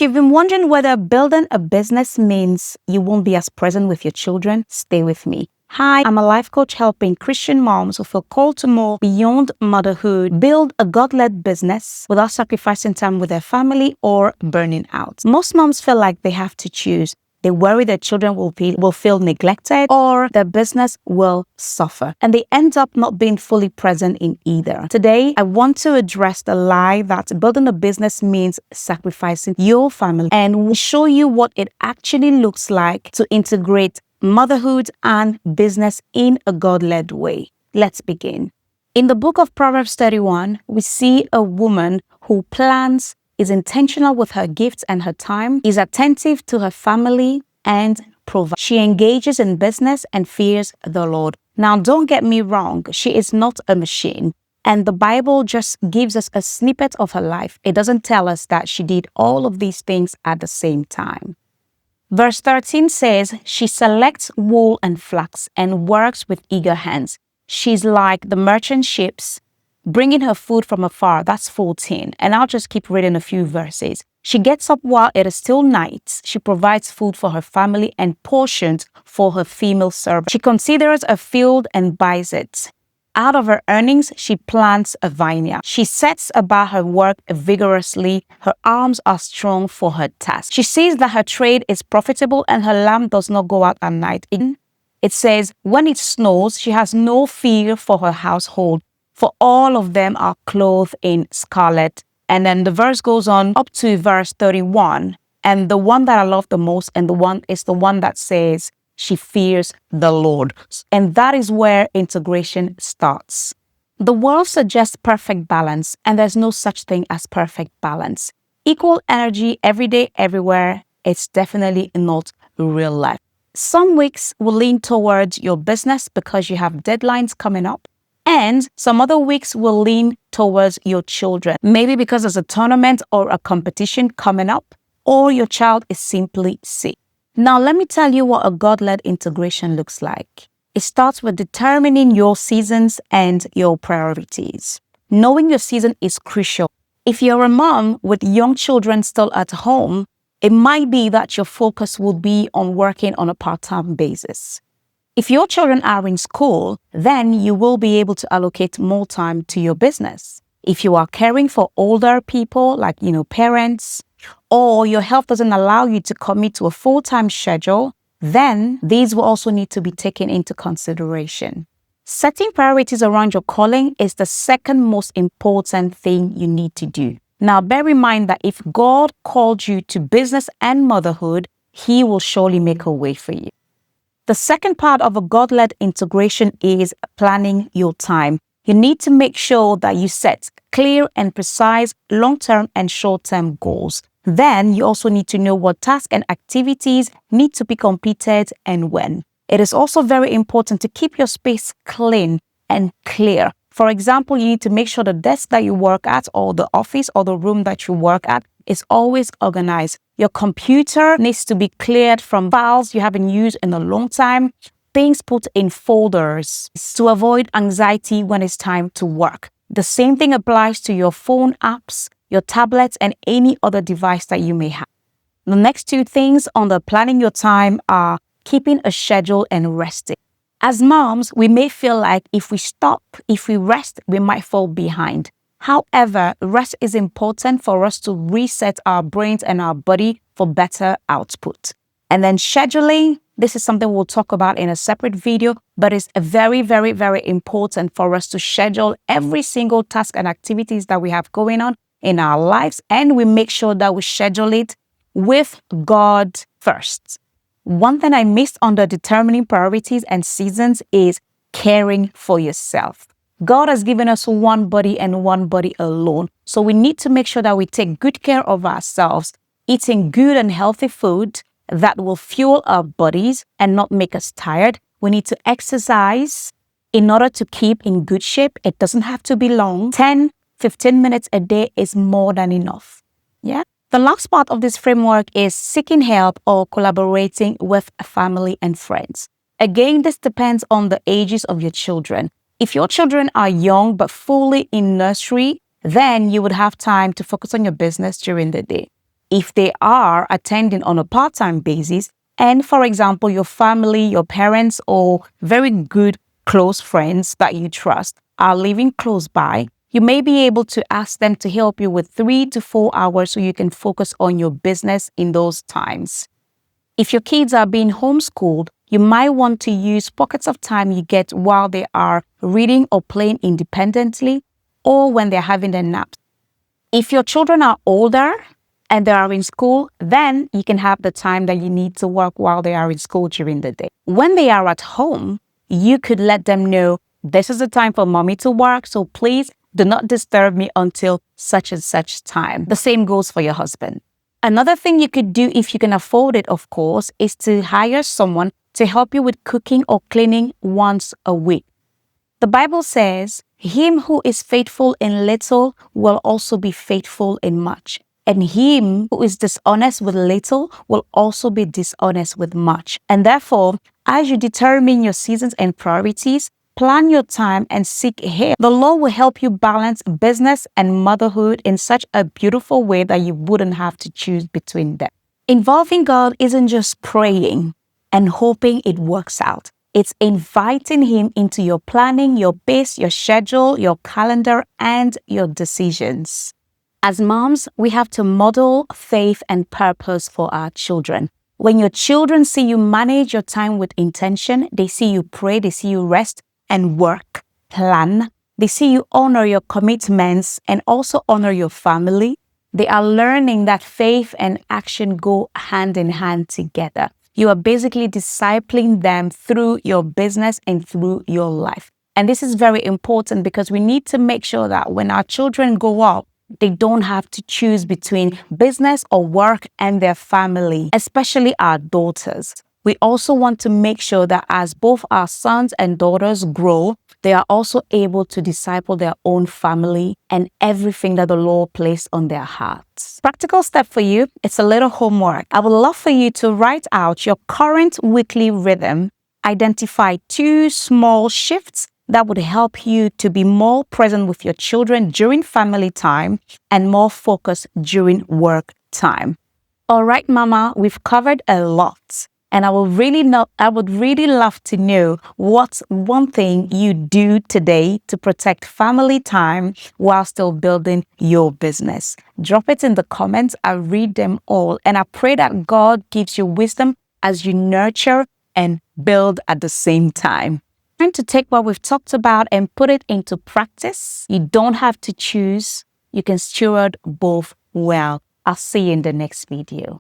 If you've been wondering whether building a business means you won't be as present with your children, stay with me. Hi, I'm a life coach helping Christian moms who feel called to more beyond motherhood, build a God-led business without sacrificing time with their family or burning out. Most moms feel like they have to choose. They worry their children will feel neglected or their business will suffer. And they end up not being fully present in either. Today, I want to address the lie that building a business means sacrificing your family, and we'll show you what it actually looks like to integrate motherhood and business in a God-led way. Let's begin. In the book of Proverbs 31, we see a woman who plans, is intentional with her gifts and her time, is attentive to her family, and provides. She engages in business and fears the Lord. Now, don't get me wrong, she is not a machine. And the Bible just gives us a snippet of her life. It doesn't tell us that she did all of these things at the same time. Verse 13 says, she selects wool and flax and works with eager hands. She's like the merchant ships, bringing her food from afar. That's 14. And I'll just keep reading a few verses. She gets up while it is still night. She provides food for her family and portions for her female servants. She considers a field and buys it. Out of her earnings, she plants a vineyard. She sets about her work vigorously. Her arms are strong for her task. She sees that her trade is profitable and her lamp does not go out at night. It says, when it snows, she has no fear for her household, for all of them are clothed in scarlet. And then the verse goes on up to verse 31. And the one that I love the most and the one that says, she fears the Lord. And that is where integration starts. The world suggests perfect balance, and there's no such thing as perfect balance. Equal energy every day, everywhere, it's definitely not real life. Some weeks will lean towards your business because you have deadlines coming up, and some other weeks will lean towards your children. Maybe because there's a tournament or a competition coming up, or your child is simply sick. Now, let me tell you what a God-led integration looks like. It starts with determining your seasons and your priorities. Knowing your season is crucial. If you're a mom with young children still at home, it might be that your focus will be on working on a part-time basis. If your children are in school, then you will be able to allocate more time to your business. If you are caring for older people, like, parents, or your health doesn't allow you to commit to a full-time schedule, then these will also need to be taken into consideration. Setting priorities around your calling is the second most important thing you need to do. Now, bear in mind that if God called you to business and motherhood, He will surely make a way for you. The second part of a God-led integration is planning your time. You need to make sure that you set clear and precise long-term and short-term goals. Then you also need to know what tasks and activities need to be completed and when. It is also very important to keep your space clean and clear. For example, you need to make sure the desk that you work at or the office or the room that you work at is always organized. Your computer needs to be cleared from files you haven't used in a long time. Things put in folders to avoid anxiety when it's time to work. The same thing applies to your phone apps, your tablets, and any other device that you may have. The next two things on the planning your time are keeping a schedule and resting. As moms, we may feel like if we stop, if we rest, we might fall behind. However, rest is important for us to reset our brains and our body for better output. And then scheduling, this is something we'll talk about in a separate video, but it's very, very, very important for us to schedule every single task and activities that we have going on in our lives, and we make sure that we schedule it with God first. One thing I missed under determining priorities and seasons is caring for yourself. God has given us one body and one body alone, so we need to make sure that we take good care of ourselves, eating good and healthy food that will fuel our bodies and not make us tired. We need to exercise in order to keep in good shape. It doesn't have to be long. 10-15 minutes a day is more than enough. Yeah. The last part of this framework is seeking help or collaborating with family and friends. Again, this depends on the ages of your children. If your children are young but fully in nursery, then you would have time to focus on your business during the day. If they are attending on a part-time basis, and for example, your family, your parents, or very good close friends that you trust are living close by, you may be able to ask them to help you with 3 to 4 hours so you can focus on your business in those times. If your kids are being homeschooled, you might want to use pockets of time you get while they are reading or playing independently or when they're having their naps. If your children are older and they are in school, then you can have the time that you need to work while they are in school during the day. When they are at home, you could let them know, this is the time for mommy to work, so please do not disturb me until such and such time. The same goes for your husband. Another thing you could do, if you can afford it, of course, is to hire someone to help you with cooking or cleaning once a week. The Bible says, him who is faithful in little will also be faithful in much. And him who is dishonest with little will also be dishonest with much. And therefore, as you determine your seasons and priorities, plan your time and seek help. The Lord will help you balance business and motherhood in such a beautiful way that you wouldn't have to choose between them. Involving God isn't just praying and hoping it works out. It's inviting him into your planning, your pace, your schedule, your calendar, and your decisions. As moms, we have to model faith and purpose for our children. When your children see you manage your time with intention, they see you pray, they see you rest and work, plan, they see you honor your commitments and also honor your family. They are learning that faith and action go hand in hand together. You are basically discipling them through your business and through your life. And this is very important because we need to make sure that when our children grow up, they don't have to choose between business or work and their family, especially our daughters. We also want to make sure that as both our sons and daughters grow, they are also able to disciple their own family and everything that the Lord placed on their hearts. Practical step for you, it's a little homework. I would love for you to write out your current weekly rhythm, identify 2 small shifts that would help you to be more present with your children during family time and more focused during work time. All right, Mama, we've covered a lot. And I would really love to know what's one thing you do today to protect family time while still building your business. Drop it in the comments. I read them all. And I pray that God gives you wisdom as you nurture and build at the same time. Trying to take what we've talked about and put it into practice. You don't have to choose. You can steward both well. I'll see you in the next video.